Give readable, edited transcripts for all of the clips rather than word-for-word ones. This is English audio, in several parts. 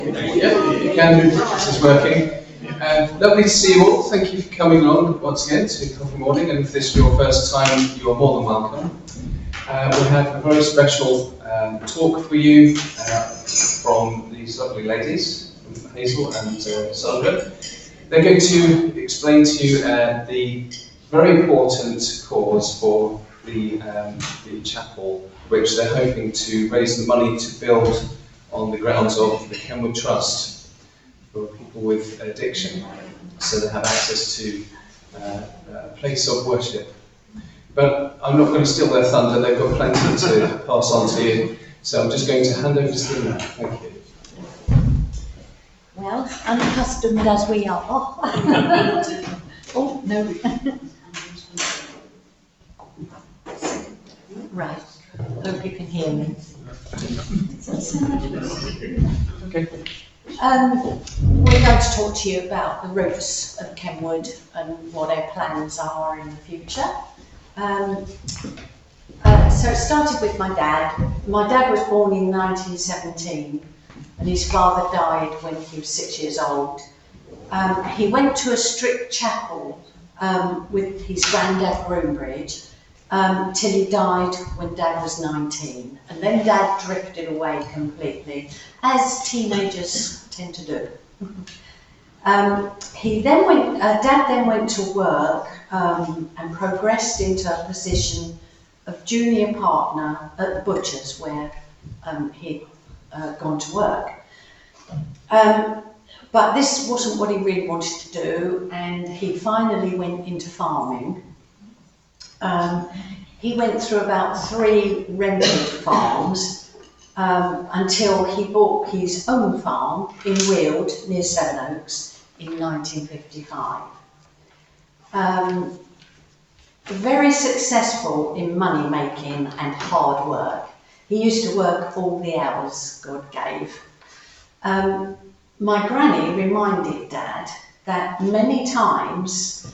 Yeah, you can do. This is working. Lovely to see you all. Thank you for coming along once again to Coffee Morning, and if this is your first time, you are more than welcome. We have a very special talk for you from these lovely ladies, Hazel and Sandra. They're going to explain to you the very important cause for the chapel, which they're hoping to raise the money to build on the grounds of the Kenward Trust for people with addiction, so they have access to a place of worship. But I'm not going to steal their thunder, they've got plenty to pass on to you, so I'm just going to hand over to them now. Thank you. Well, unaccustomed as we are. Oh, no. Right, hope you can hear me. Okay. We're going to talk to you about the roots of Kenwood and what our plans are in the future. So it started with my dad. My dad was born in 1917 and his father died when he was 6 years old. He went to a strict chapel with his granddad Groombridge till he died when Dad was 19, and then Dad drifted away completely, as teenagers tend to do. Dad then went to work and progressed into a position of junior partner at the butcher's where he'd gone to work. But this wasn't what he really wanted to do, and he finally went into farming. He went through about 3 rented farms until he bought his own farm in Weald near Sevenoaks in 1955. Very successful in money making and hard work. He used to work all the hours God gave. My granny reminded Dad that many times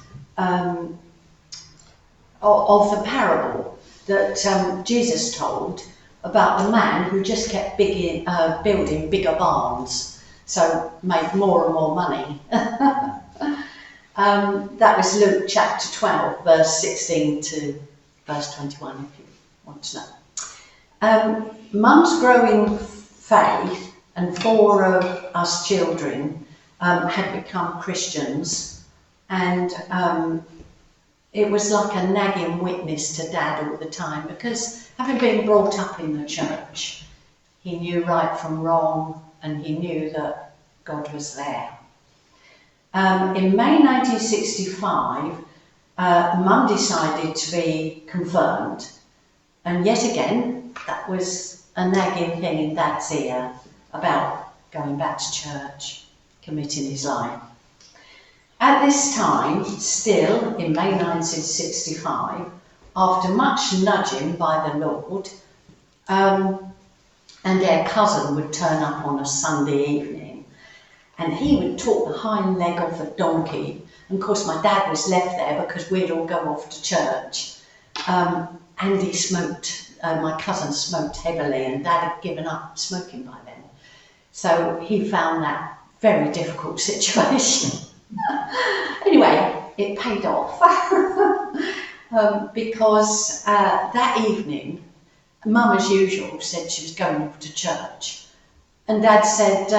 of the parable that Jesus told about the man who just kept building bigger barns, so made more and more money. That was Luke chapter 12, verse 16 to verse 21, if you want to know. Mum's growing faith and 4 of us children had become Christians, and it was like a nagging witness to Dad all the time, because having been brought up in the church, he knew right from wrong and he knew that God was there. In May 1965, Mum decided to be confirmed, and yet again that was a nagging thing in Dad's ear about going back to church, committing his life. At this time, still in May 1965, after much nudging by the Lord, and their cousin would turn up on a Sunday evening, and he would talk the hind leg off a donkey. And of course my dad was left there because we'd all go off to church. And he smoked, my cousin smoked heavily, and Dad had given up smoking by then. So he found that very difficult situation. Anyway, it paid off because that evening, Mum, as usual, said she was going off to church, and Dad said,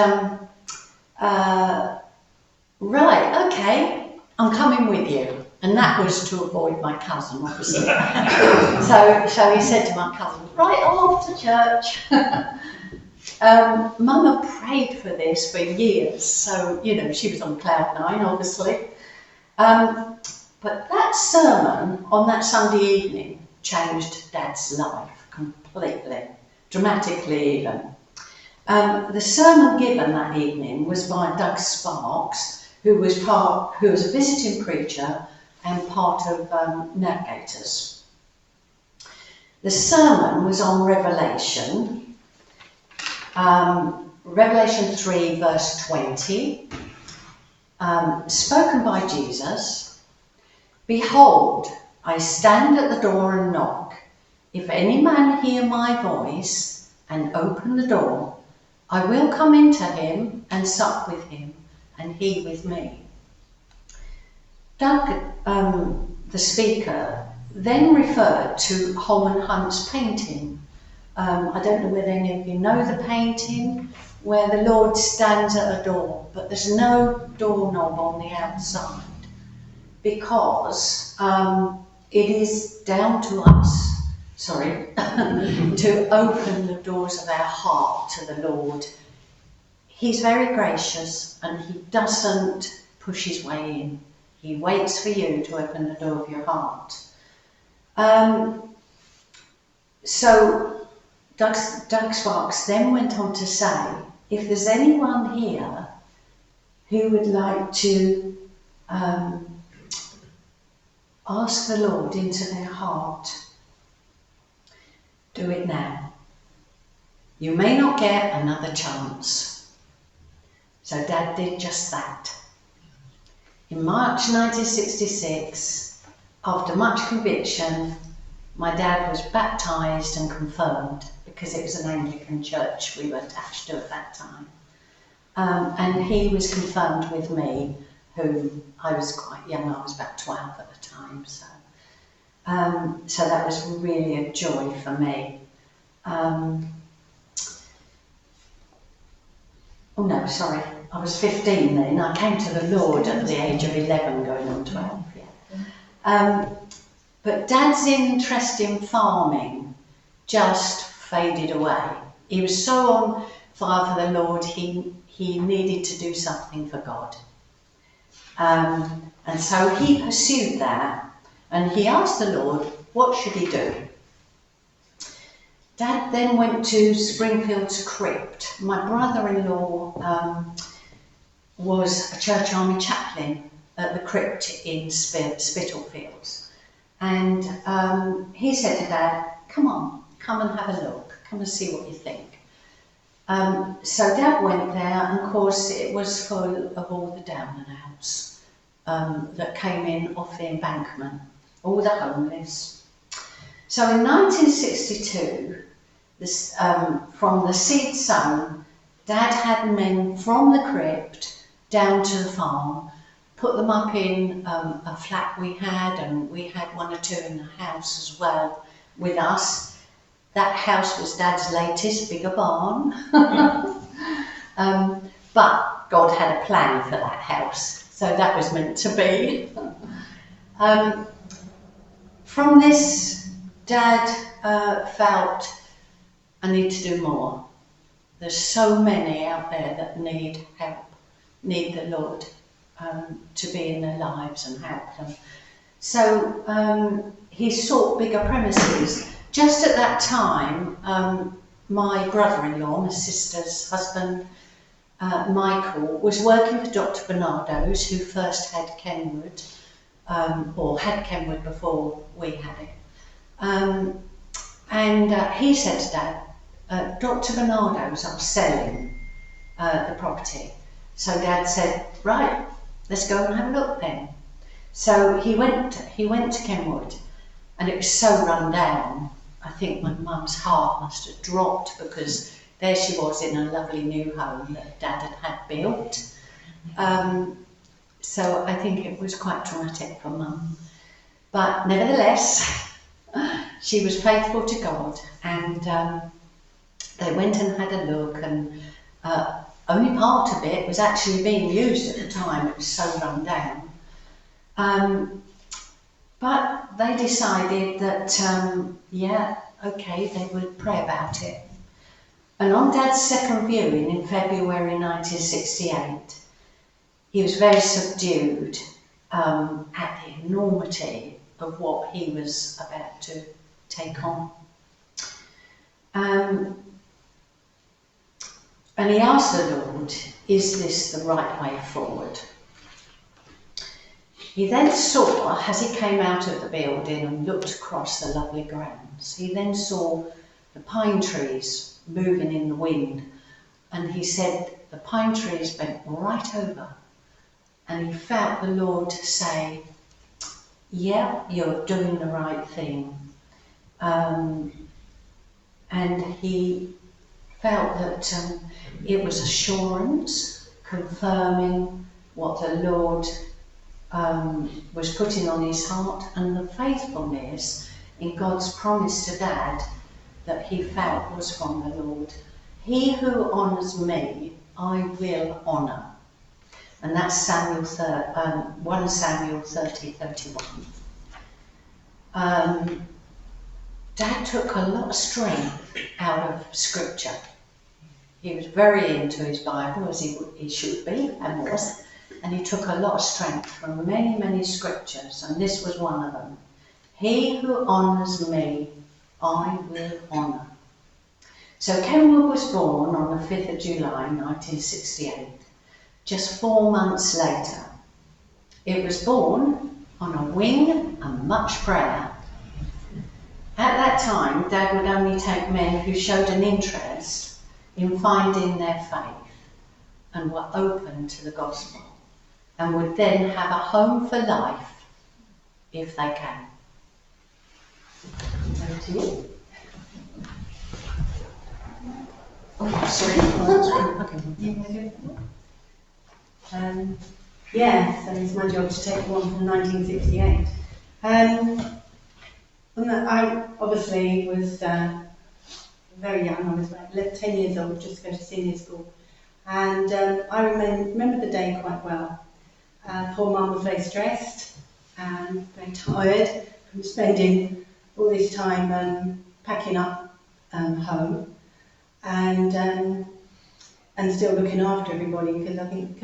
right, okay, I'm coming with you. And that was to avoid my cousin, obviously. So he said to my cousin, right, I'm off to church. Mum had prayed for this for years, so, you know, she was on cloud 9, obviously. But that sermon on that Sunday evening changed Dad's life completely, dramatically even. The sermon given that evening was by Doug Sparks, who was a visiting preacher and part of Navigators. The sermon was on Revelation, Revelation 3 verse 20, spoken by Jesus. Behold, I stand at the door and knock. If any man hear my voice and open the door, I will come into him and sup with him, and he with me. Doug, the speaker, then referred to Holman Hunt's painting. I don't know whether any of you know the painting, where the Lord stands at a door, but there's no doorknob on the outside, because it is down to us, to open the doors of our heart to the Lord. He's very gracious and he doesn't push his way in. He waits for you to open the door of your heart. So Doug Sparks then went on to say, if there's anyone here who would like to ask the Lord into their heart, do it now. You may not get another chance. So Dad did just that. In March 1966, after much conviction, my dad was baptised and confirmed, because it was an Anglican church we were attached to at that time. And he was confirmed with me, who I was quite young, I was about 12 at the time. So that was really a joy for me. I was 15 then. I came to the Lord at the age of 11, going on 12. Yeah. But Dad's interest in farming just faded away. He was so on fire for the Lord, he needed to do something for God. And so he pursued that, and he asked the Lord, what should he do? Dad then went to Springfield's crypt. My brother-in-law was a church army chaplain at the crypt in Spitalfields. And he said to Dad, come on, come and have a look, come and see what you think. So Dad went there, and of course it was full of all the down and outs that came in off the embankment, all the homeless. So in 1962, from the seed sown, Dad had men from the crypt down to the farm, put them up in a flat we had, and we had one or two in the house as well with us. That house was Dad's latest, bigger barn. But God had a plan for that house, so that was meant to be. From this, Dad felt, I need to do more. There's so many out there that need help, need the Lord to be in their lives and help them. So he sought bigger premises. Just at that time, my brother-in-law, my sister's husband, Michael, was working for Dr. Bernardo's, who first had Kenward, or had Kenward before we had it. And he said to Dad, Dr. Bernardo's are selling the property. So Dad said, right, let's go and have a look then. So he went to Kenwood, and it was so run down. I think my mum's heart must have dropped, because there she was in a lovely new home that Dad had built. So I think it was quite traumatic for Mum. But nevertheless, she was faithful to God, and they went and had a look, and only part of it was actually being used at the time. It was so run down. But they decided that, they would pray about it. And on Dad's second viewing in February 1968, he was very subdued at the enormity of what he was about to take on. And he asked the Lord, is this the right way forward? He then saw, as he came out of the building and looked across the lovely grounds, he then saw the pine trees moving in the wind, and he said the pine trees bent right over, and he felt the Lord say, yeah, you're doing the right thing. And he felt that it was assurance, confirming what the Lord was putting on his heart, and the faithfulness in God's promise to Dad that he felt was from the Lord. He who honours me, I will honour. And that's 1 Samuel 30:31. Dad took a lot of strength out of scripture. He was very into his Bible, as he should be and was, and he took a lot of strength from many, many scriptures, and this was one of them. He who honours me, I will honour. So Kenward was born on the 5th of July 1968. Just 4 months later, it was born on a wing and much prayer. At that time, Dad would only take men who showed an interest in finding their faith and were open to the gospel, and would then have a home for life if they can. Over to you. Oh, sorry. Yeah, so it's my job to take one from 1968. I obviously was very young. I was about 10 years old, just going to senior school. And I remember the day quite well. Poor Mum was very stressed and very tired from spending all this time packing up home and still looking after everybody, because I think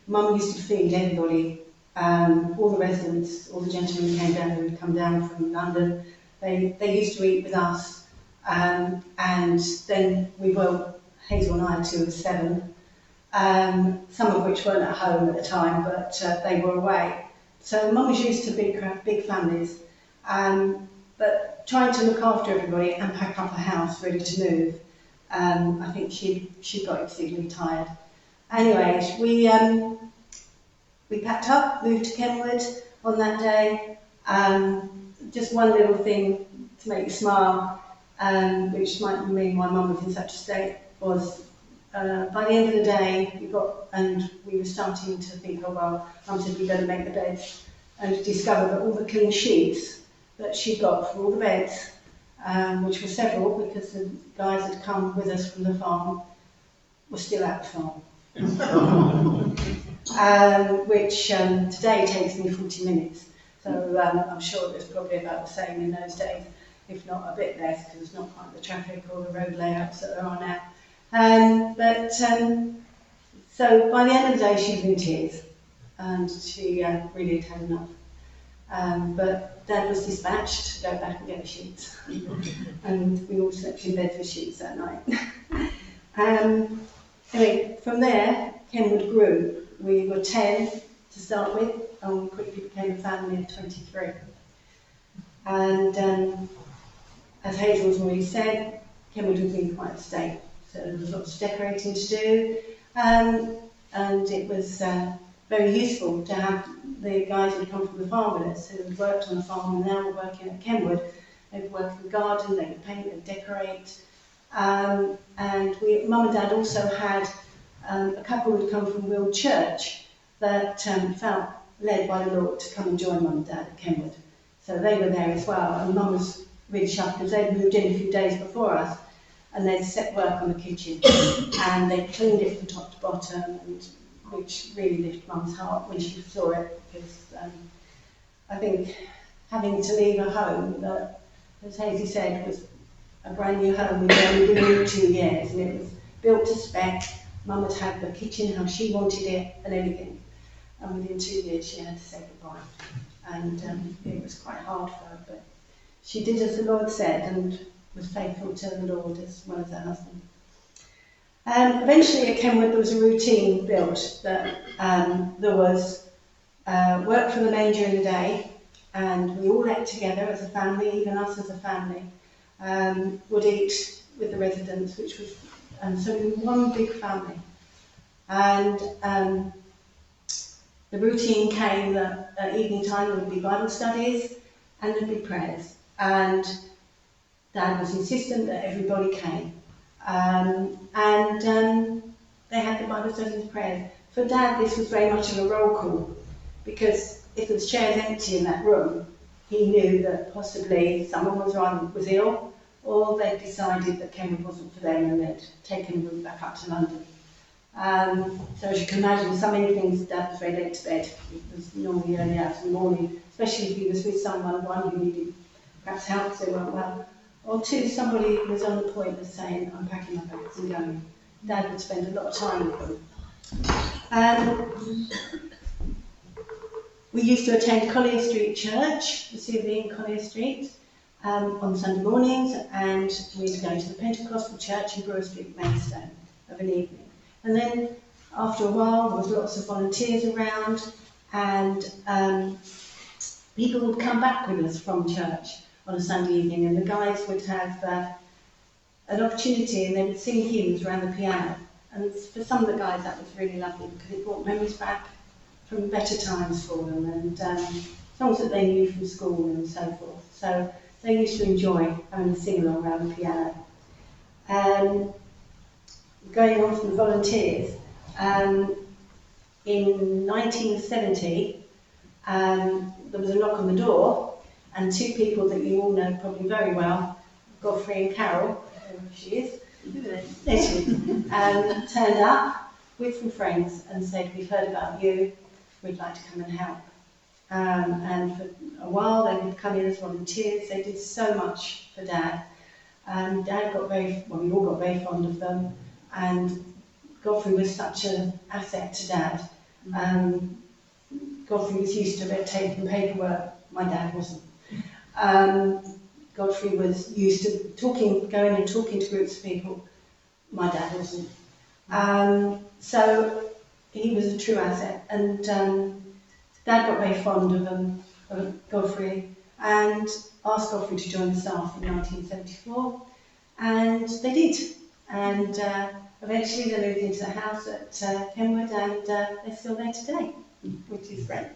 Mum used to feed everybody, all the residents, all the gentlemen who came down, who would come down from London. They used to eat with us, and then we were, Hazel and I had 2 of 7, some of which weren't at home at the time, but they were away. So Mum was used to big families, but trying to look after everybody and pack up a house ready to move, I think she got exceedingly tired. Anyway, we packed up, moved to Kenward on that day. Just one little thing to make you smile, which might mean why Mum was in such a state, was by the end of the day we were starting to think, oh well, Mum said we better make the beds, and discovered that all the clean sheets that she'd got for all the beds, which were several because the guys had come with us from the farm, were still at the farm. Which today takes me 40 minutes. So I'm sure it was probably about the same in those days, if not a bit less, because it's not quite the traffic or the road layouts that there are now. So by the end of the day, she was in tears, and she really had enough. But Dad was dispatched to go back and get the sheets, and we all slept in beds with sheets that night. Anyway, from there, Kenward grew. We were 10 to start with, and we quickly became a family of 23. And as Hazel's already said, Kenward was in quite a state, so there was lots of decorating to do, and it was very useful to have the guys who had come from the farm with us, who had worked on the farm and now were working at Kenward. They'd work in the garden, they would paint, they'd decorate. And Mum and Dad also had a couple who had come from Will Church that felt led by the Lord to come and join Mum and Dad at Kenward. So they were there as well, and Mum was really shocked because they'd moved in a few days before us, and they'd set work on the kitchen and they cleaned it from top to bottom, and which really lifted Mum's heart when she saw it, because I think having to leave a home that, as Hazy said, was a brand new home. We'd only been in 2 years, and it was built to spec. Mum had had the kitchen how she wanted it and everything, and within 2 years she had to say goodbye, and it was quite hard for her, but she did as the Lord said and was faithful to the Lord as well as her husband. Eventually at Kenward there was a routine built that there was work for the men during the day, and we all ate together as a family, even us as a family, would eat with the residents, which was, so we were one big family. And the routine came that at evening time there would be Bible studies and there'd be prayers. And Dad was insistent that everybody came. They had the Bible studies and prayers. For Dad, this was very much of a roll call, because if the chair's empty in that room, he knew that possibly someone was ill, or they'd decided that Kenward wasn't for them and they'd taken the route back up to London. So as you can imagine, so many things Dad was very late to bed. It was normally early hours in the morning, especially if he was with someone, one who needed perhaps help, so they weren't well. Or two, somebody was on the point of saying, I'm packing my bags and going. Dad would spend a lot of time with them. We used to attend Collier Street Church, the CVE in Collier Street, on Sunday mornings, and we'd go to the Pentecostal Church in Brewer Street, Maidstone, of an evening. And then, after a while, there was lots of volunteers around, and people would come back with us from church on a Sunday evening, and the guys would have an opportunity, and they would sing hymns around the piano. And for some of the guys, that was really lovely, because it brought memories back from better times for them, and songs that they knew from school and so forth. So they used to enjoy having a sing-along around the piano. Going on from the volunteers, in 1970, there was a knock on the door, and two people that you all know probably very well, Godfrey and Carol, there she is, there she is, turned up with some friends and said, we've heard about you, we'd like to come and help. And for a while they would come in as volunteers. They did so much for Dad. Dad got we all got very fond of them, and Godfrey was such an asset to Dad. Godfrey was used to red tape and paperwork, my dad wasn't. Godfrey was used to going and talking to groups of people, my dad wasn't. So he was a true asset, and Dad got very fond of Godfrey and asked Godfrey to join the staff in 1974, and they did. And eventually they moved into the house at Kenward, and they're still there today, which is great.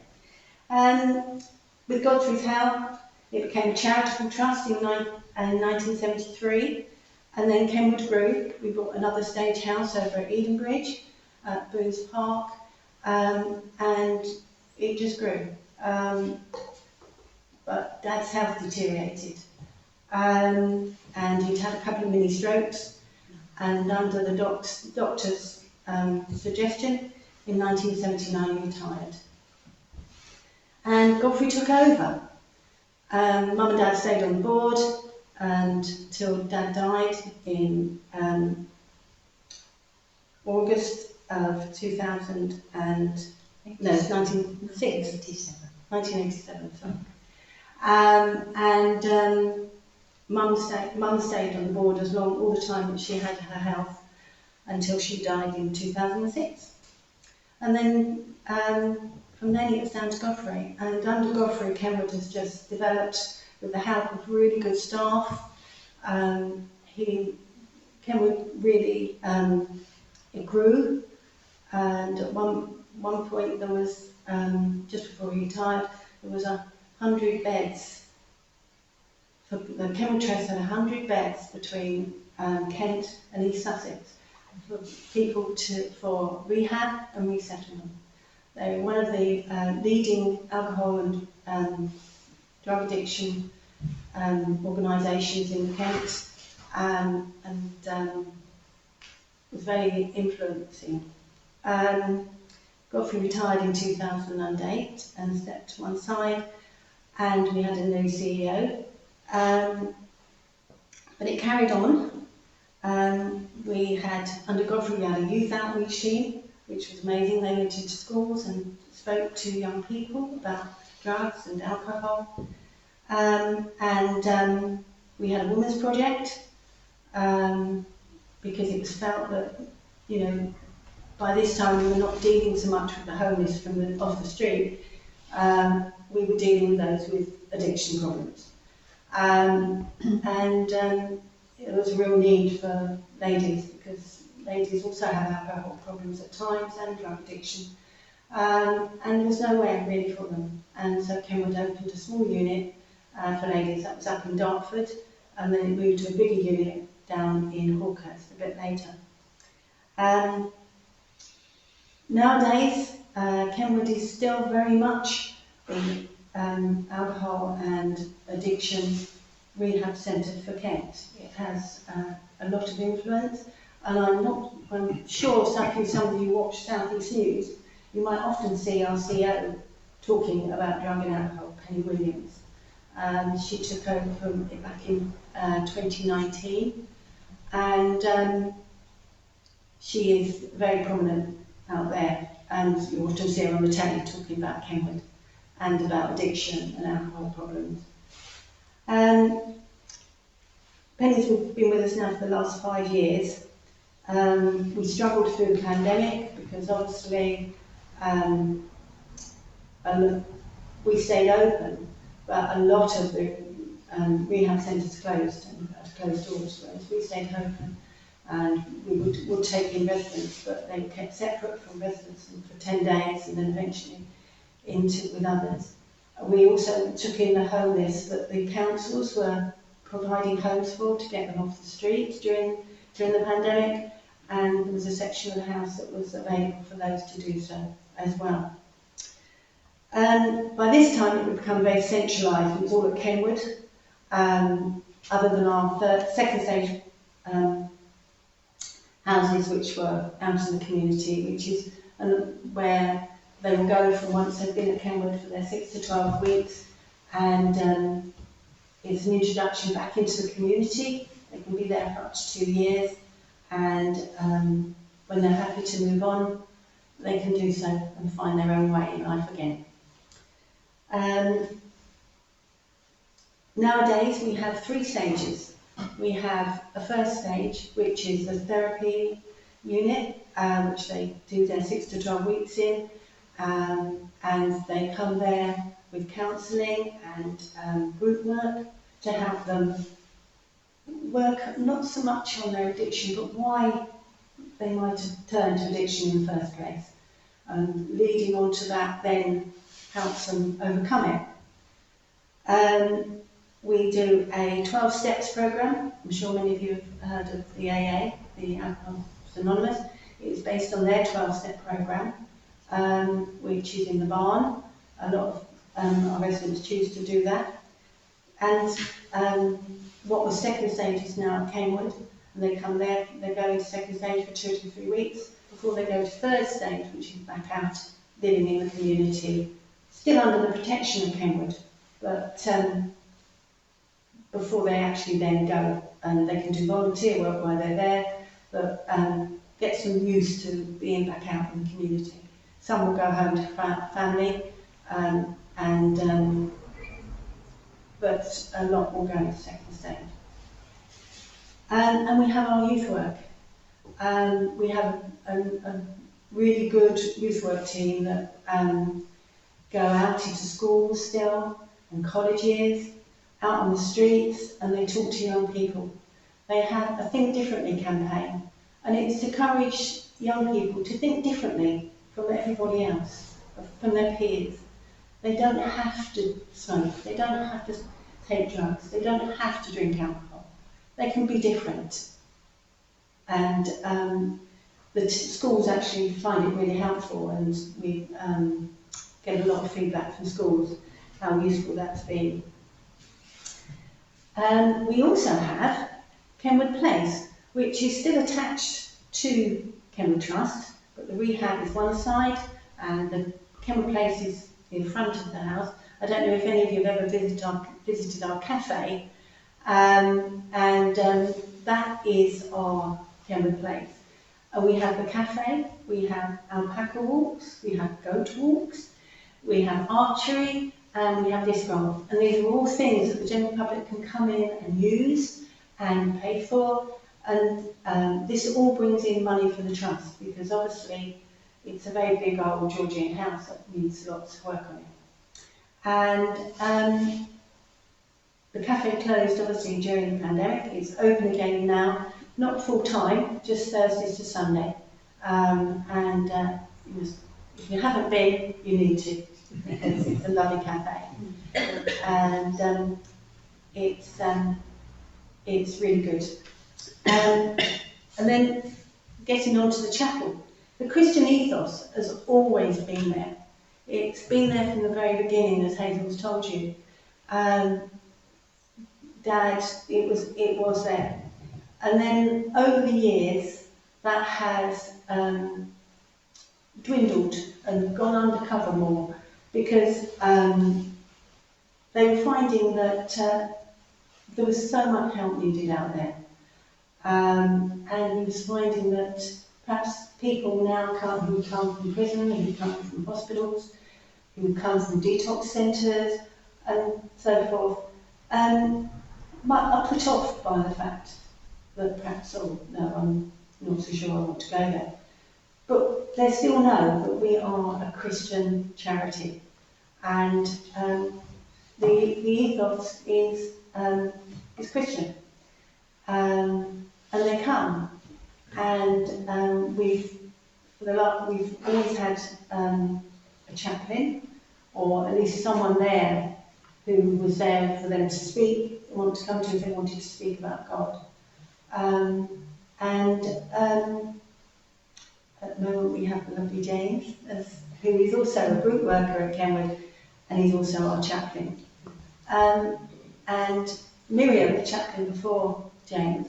With Godfrey's help, it became a charitable trust in 1973, and then Kenward grew. We bought another stage house over at Edenbridge, at Boones Park, and it just grew. But Dad's health deteriorated, and he'd had a couple of mini strokes, and under the doctor's suggestion, in 1979 he retired. And Godfrey took over. Mum and Dad stayed on the board until Dad died in August of 1987, sorry. Mum stayed on the board all the time that she had her health, until she died in 2006. And then from then it was down to Godfrey, and under Godfrey, Kenward has just developed with the help of really good staff. Kenward really it grew, and at one point there was, just before he retired, there was 100 beds. The Kenward Trust had 100 beds between Kent and East Sussex for people for rehab and resettlement. They were one of the leading alcohol and drug addiction organisations in Kent, and was very influencing. Godfrey retired in 2008 and stepped to one side, and we had a new CEO. But it carried on. Under Godfrey, we had a youth outreach team, which was amazing. They went into schools and spoke to young people about drugs and alcohol. We had a women's project, because it was felt that, by this time we were not dealing so much with the homeless off the street. We were dealing with those with addiction problems. There was a real need for ladies, because ladies also have alcohol problems at times and drug addiction. And there was nowhere really for them. And so Kenward opened a small unit for ladies that was up in Dartford, and then it moved to a bigger unit down in Hawkhurst a bit later. Nowadays, Kenward is still very much the alcohol and addiction rehab centre for Kent. It has a lot of influence, and I'm sure if some of you watch South East News, you might often see our CEO talking about drug and alcohol, Penny Williams. She took over from it back in 2019, and she is very prominent out there, and you often see her on the telly talking about Kenward and about addiction and alcohol problems. Penny's been with us now for the last 5 years. We struggled through the pandemic because obviously we stayed open, but a lot of the rehab centres closed and had closed doors, whereas we stayed open. And we would take in residents, but they were kept separate from residents for 10 days and then eventually with others. We also took in the homeless that the councils were providing homes for to get them off the streets during the pandemic, and there was a section of the house that was available for those to do so as well. By this time it had become very centralised. It was all at Kenward, other than our second stage houses which were out in the community, which is where they will go from once they've been at Kenward for their 6 to 12 weeks, and it's an introduction back into the community. They can be there for up to 2 years, and when they're happy to move on, they can do so and find their own way in life again. Nowadays we have 3 stages. We have a first stage, which is the therapy unit, which they do their 6 to 12 weeks in, and they come there with counselling and group work to help them work not so much on their addiction, but why they might have turned to addiction in the first place. Leading on to that then helps them overcome it. We do a 12 steps program. I'm sure many of you have heard of the AA, the Alcoholics Anonymous. It is based on their 12-step program, which is in the barn. A lot of our residents choose to do that. And what was second stage is now at Kenward, and they come there, they go into second stage for 2 to 3 weeks before they go to third stage, which is back out living in the community, still under the protection of Kenward, but before they actually then go, and they can do volunteer work while they're there, but get them used to being back out in the community. Some will go home to family, but a lot will go into second stage. And we have our youth work. We have a really good youth work team that go out into schools still and colleges, out on the streets, and they talk to young people. They have a Think Differently campaign, and it's to encourage young people to think differently from everybody else, from their peers. They don't have to smoke, they don't have to take drugs, they don't have to drink alcohol. They can be different. And the schools actually find it really helpful, and we get a lot of feedback from schools how useful that's been. We also have Kenward Place, which is still attached to Kenward Trust, but the rehab is one side and the Kenward Place is in front of the house. I don't know if any of you have ever visited our cafe, and that is our Kenward Place. We have the cafe, we have alpaca walks, we have goat walks, we have archery, and we have disc golf. And these are all things that the general public can come in and use and pay for. And this all brings in money for the trust, because obviously it's a very big old Georgian house that needs lots of work on it. And the cafe closed obviously during the pandemic. It's open again now, not full time, just Thursdays to Sunday. If you haven't been, you need to, because it's a lovely cafe. And it's really good. And then getting on to the chapel. The Christian ethos has always been there. It's been there from the very beginning, as Hazel's told you. Dad, it was there. And then over the years, that has dwindled and gone undercover more because they were finding that there was so much help needed out there. And he was finding that perhaps people now who come from prison, who come from hospitals, who come from detox centres, and so forth, are put off by the fact that perhaps, oh no, I'm not so sure I want to go there. But they still know that we are a Christian charity, and the ethos is Christian, and they come, and we've always had a chaplain, or at least someone there who was there for them to speak, want to come to if they wanted to speak about God. At the moment we have the lovely James, who is also a group worker at Kenward, and he's also our chaplain. And Miriam, the chaplain before James,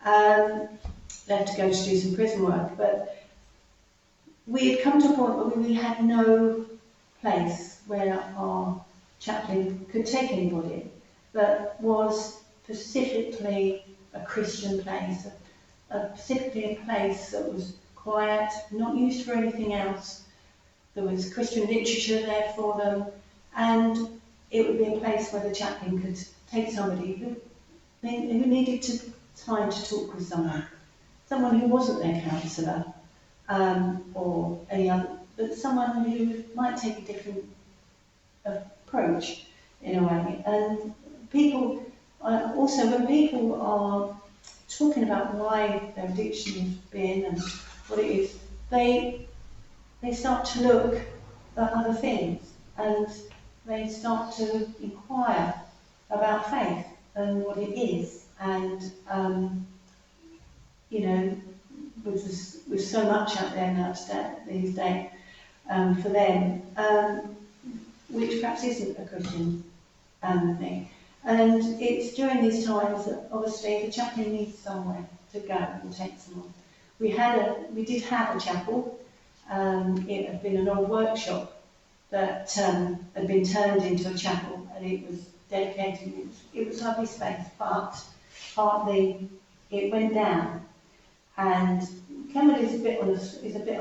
left to go to do some prison work, but we had come to a point where we had no place where our chaplain could take anybody that was specifically a Christian place, specifically a place that was quiet, not used for anything else. There was Christian literature there for them, and it would be a place where the chaplain could take somebody who needed time to talk with someone who wasn't their counsellor, or any other, but someone who might take a different approach in a way. And people, also when people are talking about why their addiction has been and what it is, they start to look at other things, and they start to inquire about faith and what it is. And with so much out there now these days for them, which perhaps isn't a Christian thing. And it's during these times that obviously the chaplain needs somewhere to go and take someone. We did have a chapel. It had been an old workshop that had been turned into a chapel, and it was dedicated. It was lovely space, but partly it went down. And Kenward is a bit on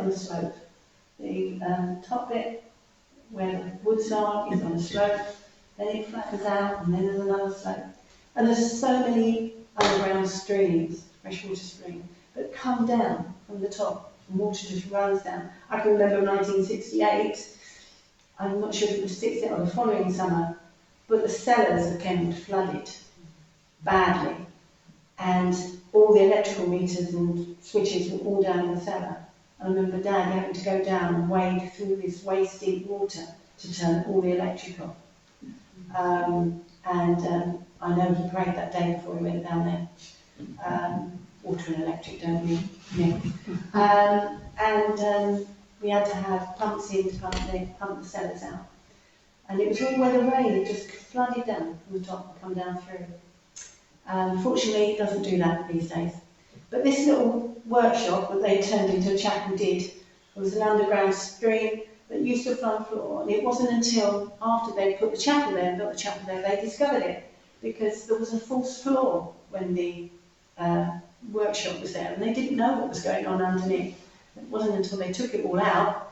the slope. The top bit where the woods are is on a slope, then it flattens out, and then there's another slope. And there's so many underground streams, freshwater streams, that come down from the top, and water just runs down. I can remember 1968, I'm not sure if it was 68 or the following summer, but the cellars of Kenward flooded badly, and all the electrical meters and switches were all down in the cellar. I remember Dad having to go down and wade through this waist deep water to turn all the electric off. I know he prayed that day before he went down there. Water and electric don't really mix. We had to have pumps in to pump the cellars out. And it was all where the rain had just flooded down from the top and come down through. Fortunately, it doesn't do that these days. But this little workshop that they turned into a chapel did. There was an underground stream that used to flood floor, and it wasn't until after they put the chapel there and built the chapel there, they discovered it, because there was a false floor when the workshop was there, and they didn't know what was going on underneath. It wasn't until they took it all out,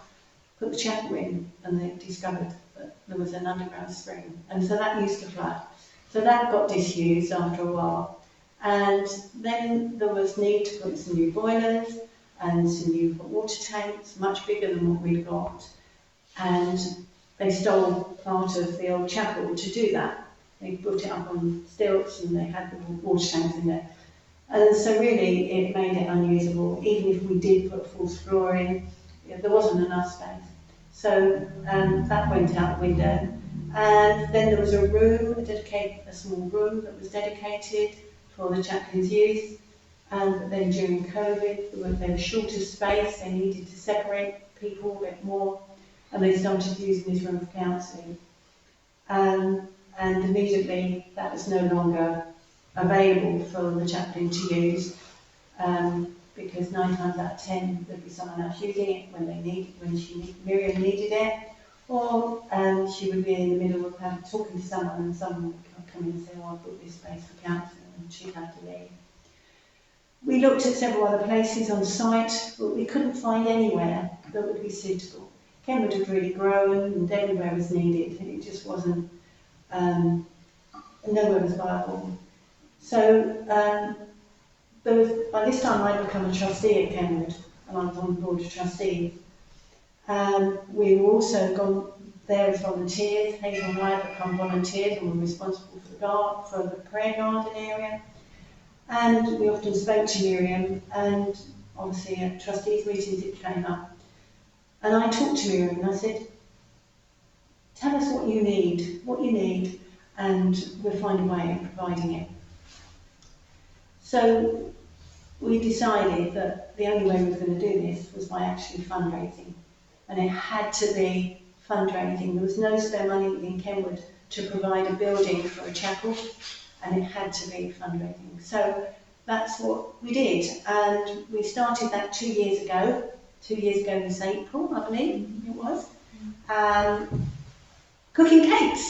put the chapel in, and they discovered that there was an underground stream, and so that used to flood. So that got disused after a while. And then there was need to put some new boilers and some new hot water tanks, much bigger than what we'd got. And they stole part of the old chapel to do that. They put it up on stilts and they had the water tanks in there. And so really it made it unusable. Even if we did put a false floor in, there wasn't enough space. So that went out the window. And then there was a small room that was dedicated for the chaplain's use. And then during COVID, they were short of space, they needed to separate people a bit more, and they started using this room for counselling. And immediately that was no longer available for the chaplain to use, because 9 times out of 10 there'd be someone else using it when Miriam needed it, or she would be in the middle of talking to someone, and someone would come in and say, "Oh, I've booked this space for counselling," and she'd have to leave. We looked at several other places on site, but we couldn't find anywhere that would be suitable. Kenward had really grown, and everywhere was needed, and it just wasn't, nowhere was viable. So by this time I'd become a trustee at Kenward, and I was on the board of trustees. We were also gone there as volunteers. Hazel and I had become volunteers, and were responsible for the prayer garden area. And we often spoke to Miriam, and obviously at trustees meetings it came up. And I talked to Miriam and I said, "Tell us what you need, and we'll find a way of providing it." So we decided that the only way we were going to do this was by actually fundraising. And it had to be fundraising. There was no spare money within Kenward to provide a building for a chapel, and it had to be fundraising. So that's what we did, and we started that 2 years ago. 2 years ago this April, I believe it was. Cooking cakes.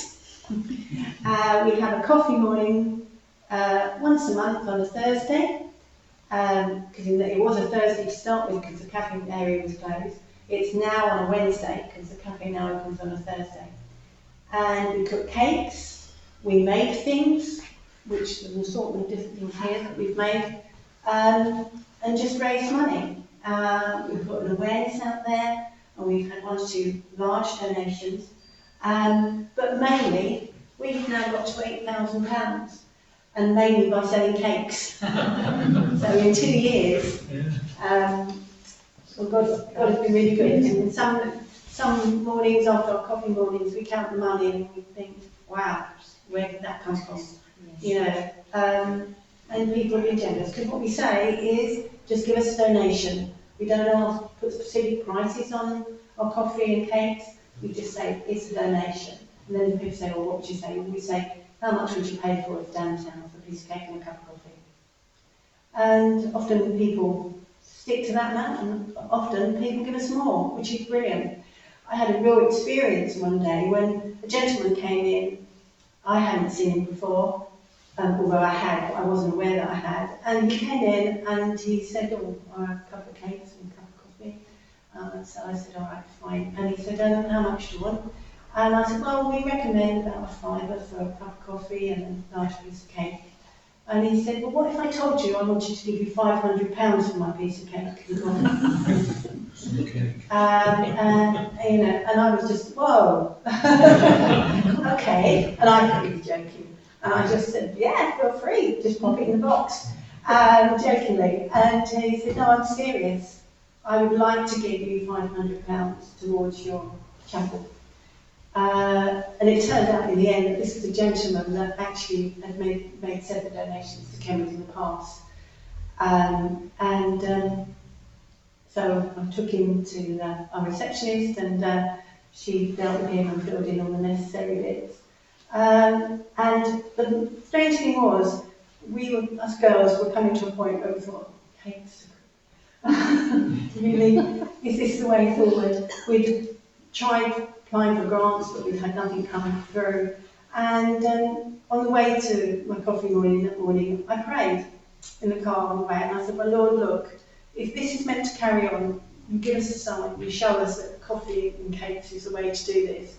We have a coffee morning once a month on a Thursday, because it was a Thursday to start with because the cafe area was closed. It's now on a Wednesday because the cafe now opens on a Thursday. And we cook cakes, we make things, which there's an assortment of different things here that we've made, and just raise money. We've put an awareness out there, and we've had 1 or 2 large donations, but mainly we've now got to £8,000, and mainly by selling cakes. So in 2 years, God has been really good. And some mornings after our coffee mornings, we count the money and we think, wow, where did that come from? You know, and people are being generous, because what we say is, just give us a donation. We don't ask to put specific prices on our coffee and cakes. We just say it's a donation. And then people say, well, what would you say? We say, how much would you pay for it downtown for a piece of cake and a cup of coffee? And often people stick to that amount, and often people give us more, which is brilliant. I had a real experience one day when a gentleman came in. I hadn't seen him before, although I had, but I wasn't aware that I had. And he came in and he said, "Oh, I have a couple of cakes and a cup of coffee." So I said, "All right, fine." And he said, "How much do you want?" And I said, "Well, we recommend about a £5 for a cup of coffee and a large piece of cake." And he said, "Well, what if I told you I wanted to give you £500 for my piece of cake?" And I was just, whoa, okay. And I thought he was joking. And I just said, "Yeah, feel free, just pop it in the box," jokingly. And he said, "No, I'm serious. I would like to give you £500 towards your chapel." And it turned out in the end that this was a gentleman that actually had made several donations to Kenward in the past. So I took him to our receptionist, and she dealt with him and filled in all the necessary bits. And the strange thing was, us girls were coming to a point where we thought, cakes, really, is this the way forward? We'd tried applying for grants, but we've had nothing come through. And on the way to my coffee morning that morning, I prayed in the car on the way, and I said, "Well, Lord, look, if this is meant to carry on, you give us a sign, you show us that coffee and cakes is the way to do this."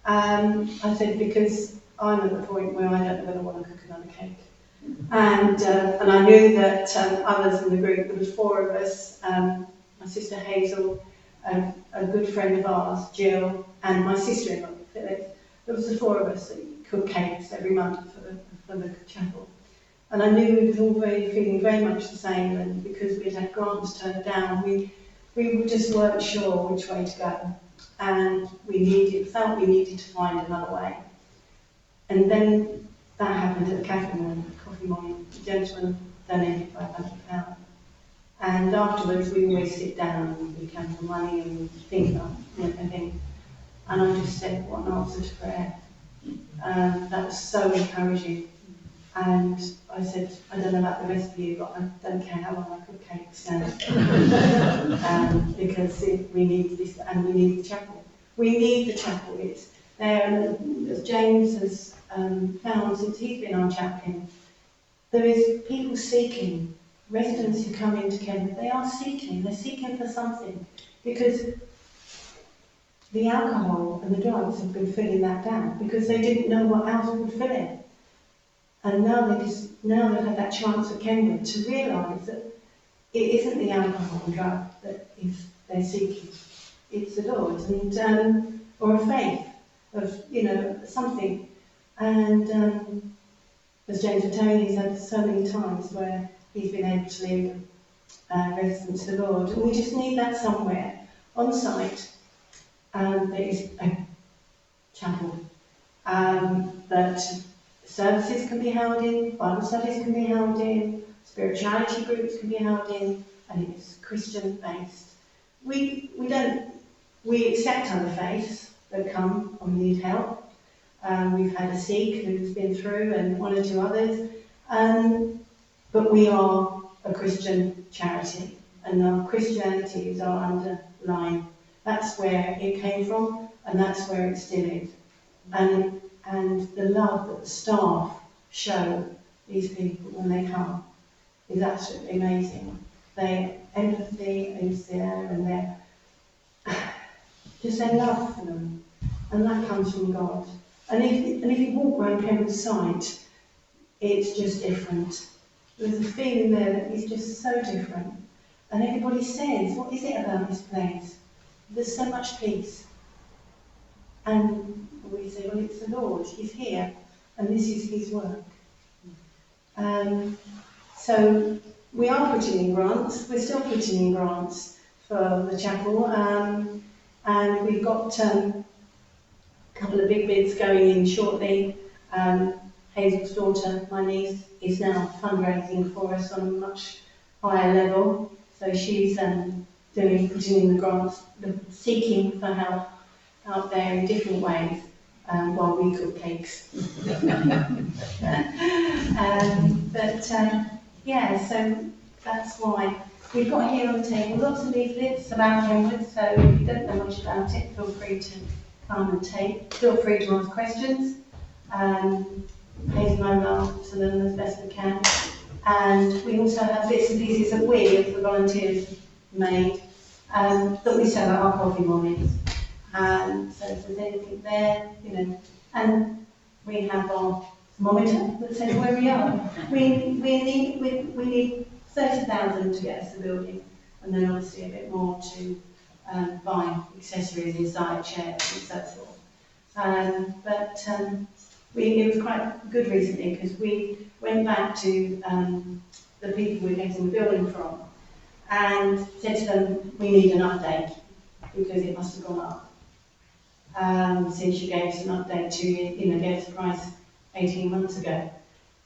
I said, because I'm at the point where I don't know whether I want to cook another cake. And I knew that others in the group, there was 4 of us, my sister Hazel, a good friend of ours, Jill, and my sister-in-law, Phyllis. There was the 4 of us that cooked cakes every month for the chapel. And I knew we were all feeling very much the same, and because we'd had grants turned down, we just weren't sure which way to go. And felt we needed to find another way. And then that happened at the coffee morning. The gentleman donated £500. And afterwards we always sit down and we count the money and we think about everything. And I just said, what an answer to prayer. That was so encouraging. And I said, I don't know about the rest of you, but I don't care how long I cook cakes now. Because we need this, and we need the chapel. We need the chapel. It's there, and as James has found since he's been our chaplain, there is people seeking, residents who come into Kenward, they're seeking for something. Because the alcohol and the drugs have been filling that down, because they didn't know what else would fill it. And now they've had that chance at Kenward to realise that it isn't the alcohol and drug that they're seeking. It's the Lord, and or a faith of something. And as James was telling you, he's had so many times where he's been able to lead residents to the Lord, and we just need that somewhere on site. There is a chapel that services can be held in, Bible studies can be held in, spirituality groups can be held in, and it's Christian based. We accept other faiths that come and need help. We've had a Sikh who's been through, and one or two others, but we are a Christian charity, and our Christianity is our underline. That's where it came from, and that's where it still is. And the love that the staff show these people when they come is absolutely amazing. Their empathy is there, and their love for them, and that comes from God. And if you walk around Kenward site, it's just different. There's a feeling there that is just so different. And everybody says, what is it about this place? There's so much peace. And we say, well, it's the Lord, He's here, and this is His work. So we are putting in grants, we're still putting in grants for the chapel, and we've got a couple of big bids going in shortly. Hazel's daughter, my niece, is now fundraising for us on a much higher level, so she's putting in the grants, seeking for help out there in different ways, while we cook cakes. So that's why we've got here on the table lots of leaflets about Kenward, so if you don't know much about it, feel free to come and feel free to ask questions. Hazel and I will answer them as best we can. And we also have bits and pieces that we, as the volunteers, made, that we sell at our coffee mornings. So if there's anything there, and we have our thermometer that says where we are. We need 30,000 to get us the building, and then obviously a bit more to buy accessories inside, chairs and so forth. It was quite good recently, because we went back to the people we're getting the building from and said to them, we need an update, because it must have gone up. Since you gave us an update gave us a price 18 months ago.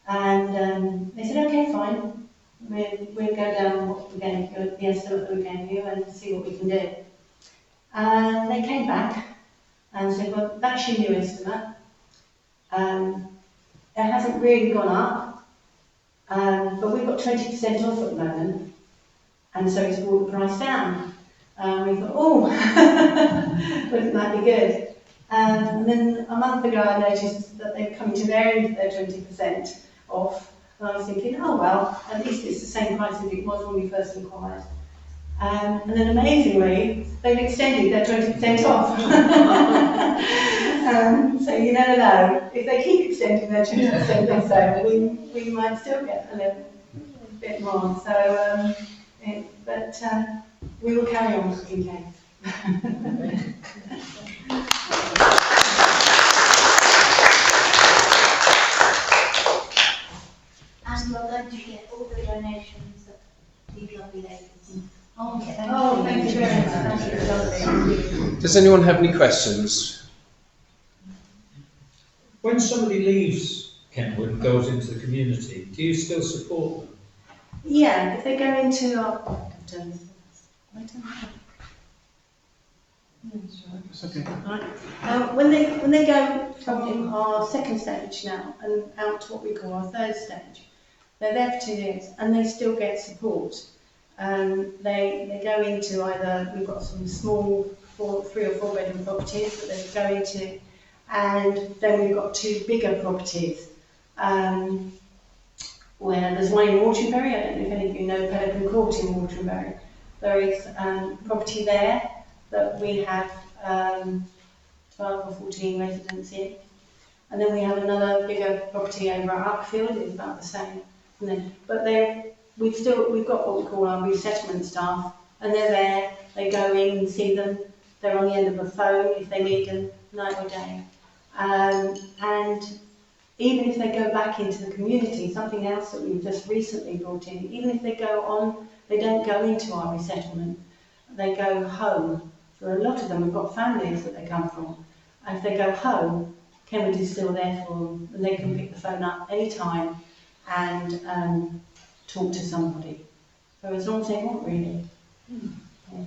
And they said, okay, fine, we'll go down what we gave you, the estimate that we gave you, and see what we can do. And they came back and said, well, that's your new estimate. It hasn't really gone up, but we've got 20% off at the moment, and so it's brought the price down. We thought, oh, wouldn't that be good? And then a month ago I noticed that they're coming to their end of their 20% off, and I was thinking, oh well, at least it's the same price as it was when we first inquired. And then amazingly, they've extended their 20% off. So you never know. If they keep extending their 20% or so, we might still get a little bit more. So, we will carry on in case. And we're going to get all the donations that people have been able to. Oh, thank you very much. Does anyone have any questions? When somebody leaves Kenward and goes into the community, do you still support them? Yeah, if they go into our, I don't know. It's okay. When they go from our second stage now and out to what we call our third stage, they're there for 2 years and they still get support. They go into either, we've got some small 3 or 4 bedroom properties that they go into, and then we've got 2 bigger properties. Where there's one in Waterbury, I don't know if any of you know Pelican Court in Waterbury. There is property there that we have 12 or 14 residents in. And then we have another bigger property over at Uckfield, it's about the same. And then, but we've got what we call our resettlement staff, and they're there, they go in and see them, they're on the end of a phone if they need them, night or day. And even if they go back into the community, something else that we've just recently brought in, even if they go on, they don't go into our resettlement, they go home. For a lot of them, we've got families that they come from. And if they go home, Kenward is still there for them, and they can pick the phone up anytime and talk to somebody. So as long as they want, really. Yeah.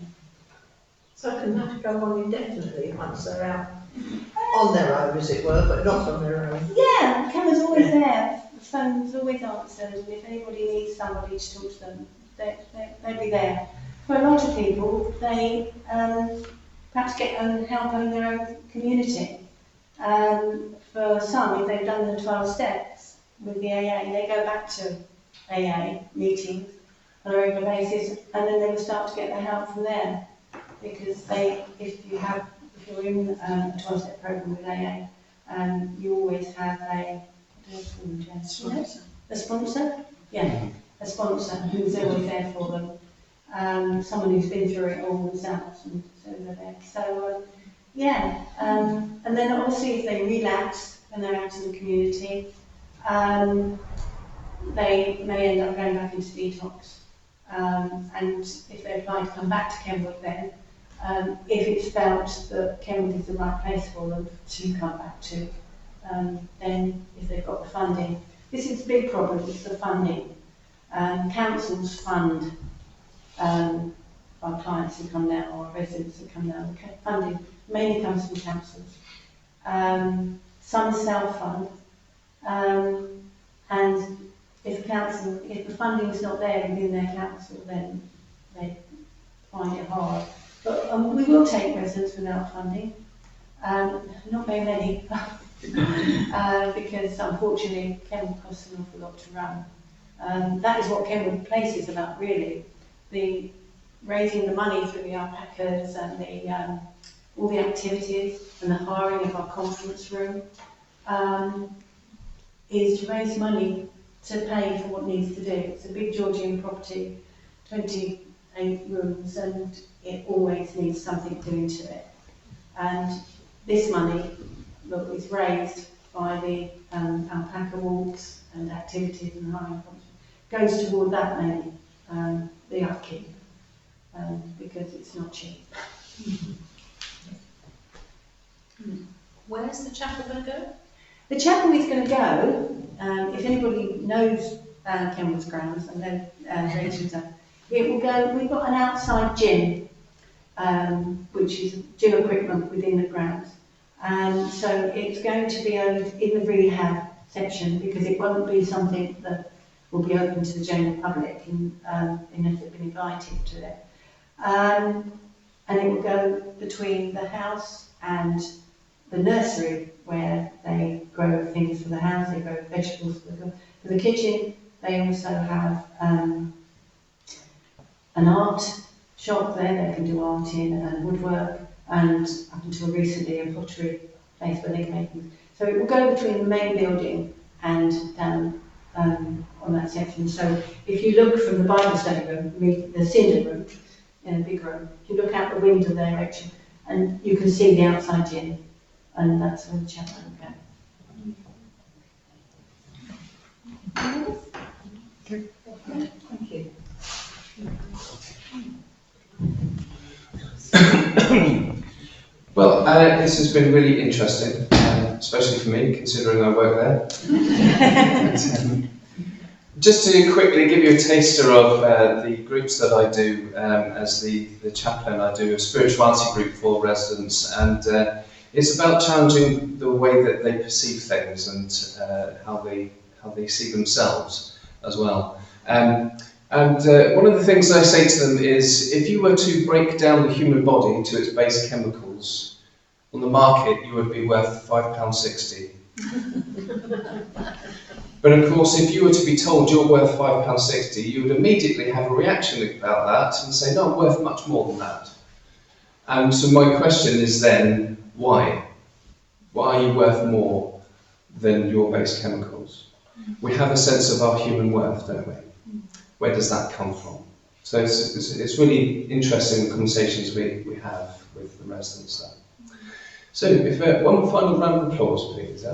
So can that go on indefinitely once they're out on their own, as it were, but not on their own? Yeah, Kenward's always there. The phone's always answered, and if anybody needs somebody to talk to them, they'll be there. For a lot of people, they perhaps get help in their own community. For some, if they've done the 12 steps with the AA, they go back to AA meetings on a regular basis, and then they will start to get their help from there. Because if you're in a 12-step program with AA, you always have a sponsor? Yeah, a sponsor who's always there for them. Someone who's been through it all themselves, and so they're there. So, and then obviously if they relapse and they're out in the community, they may end up going back into detox. And if they apply to come back to Kenward then, if it's felt that Kenward is the right place for them to come back to, then if they've got the funding. This is a big problem, it's the funding. Councils fund our clients who come down, or our residents who come down. Funding mainly comes from councils. Some self-fund, and if the funding is not there within their council, then they find it hard. But we will take residents without funding. Not very many, because unfortunately Kenward costs an awful lot to run. That is what Kenward Place is about, really. The raising the money through the alpacas and the all the activities and the hiring of our conference room is to raise money to pay for what needs to do. It's a big Georgian property, 28 rooms, and it always needs something doing to it. And this money that is raised by the alpaca walks and activities and hiring goes toward that mainly, the upkeep, because it's not cheap. Where's the chapel going to go? The chapel is going to go, if anybody knows Kenward's grounds and their arrangements, it will go, we've got an outside gym, which is gym equipment within the grounds. And so it's going to be owned in the rehab section, because it won't be something that will be open to the general public unless they've been invited to it. And it will go between the house and the nursery, where they grow things for the house, they grow vegetables for the kitchen. They also have an art shop there, they can do art in and woodwork, and up until recently a pottery place where they make things. So it will go between the main building and down on that section. So if you look from the Bible study room, the cinder room, in a big room, if you look out the window there, actually, and you can see the outside gym, and that's where the chapel will go. Thank you. Well, this has been really interesting, especially for me, considering I work there. just to quickly give you a taster of the groups that I do as the chaplain, I do a spirituality group for residents, and it's about challenging the way that they perceive things and how they see themselves as well. And one of the things I say to them is, if you were to break down the human body to its base chemicals, on the market you would be worth £5.60. But of course, if you were to be told you're worth £5.60, you would immediately have a reaction about that and say, no, I'm worth much more than that. And so my question is then, why? Why are you worth more than your base chemicals? We have a sense of our human worth, don't we? Where does that come from? So it's really interesting the conversations we have with the residents there. So if one final round of applause, please.